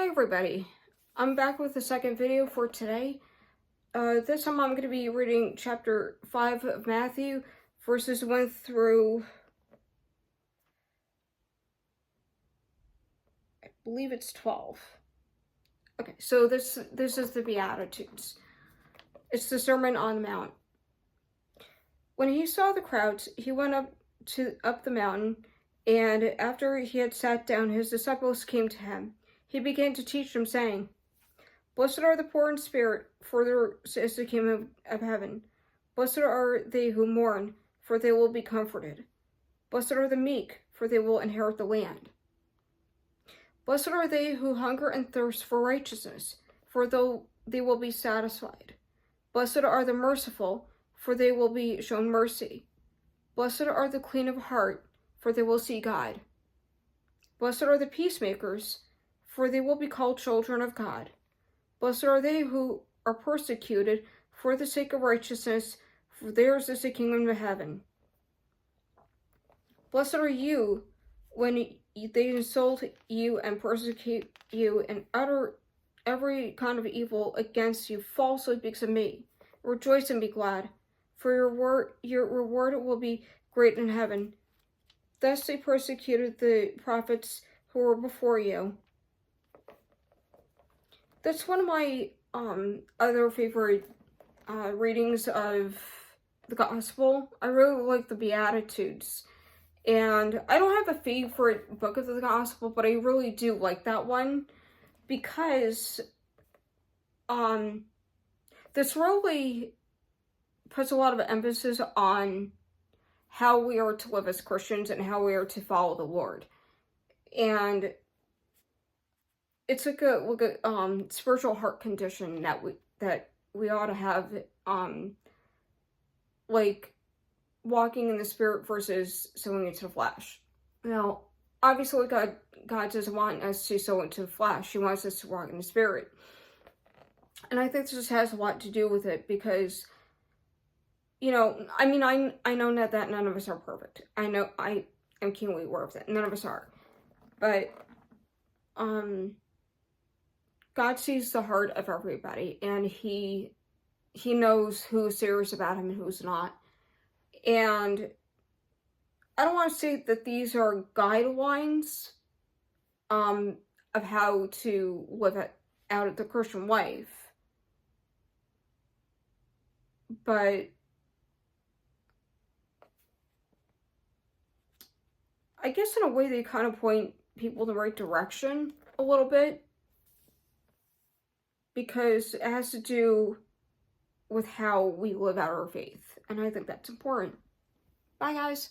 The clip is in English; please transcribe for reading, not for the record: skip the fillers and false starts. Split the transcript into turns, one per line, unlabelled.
Hi everybody, I'm back with the second video for today. This time I'm going to be reading chapter 5 of Matthew, verses 1 through, I believe it's 12. Okay, so this is the Beatitudes. It's the Sermon on the Mount. When he saw the crowds, he went up the mountain, and after he had sat down, his disciples came to him. He began to teach them, saying, "Blessed are the poor in spirit, for theirs is the kingdom of heaven. Blessed are they who mourn, for they will be comforted. Blessed are the meek, for they will inherit the land. Blessed are they who hunger and thirst for righteousness, for they will be satisfied. Blessed are the merciful, for they will be shown mercy. Blessed are the clean of heart, for they will see God. Blessed are the peacemakers, for they will be called children of God. Blessed are they who are persecuted for the sake of righteousness, for theirs is the kingdom of heaven. Blessed are you when they insult you and persecute you and utter every kind of evil against you falsely because of me. Rejoice and be glad, for your reward will be great in heaven. Thus they persecuted the prophets who were before you." That's one of my other favorite readings of the gospel. I really like the Beatitudes. And I don't have a favorite book of the gospel, but I really do like that one because this really puts a lot of emphasis on how we are to live as Christians and how we are to follow the Lord. And it's like a spiritual heart condition that we ought to have, like walking in the spirit versus sowing into the flesh. Now, obviously, God doesn't want us to sow into the flesh. He wants us to walk in the spirit, and I think this just has a lot to do with it because, I know that none of us are perfect. I know I am keenly aware of that. None of us are, but God sees the heart of everybody, and He knows who's serious about Him and who's not. And I don't want to say that these are guidelines of how to live out the Christian life, but I guess in a way they kind of point people in the right direction a little bit, because it has to do with how we live out our faith, and I think that's important. Bye, guys.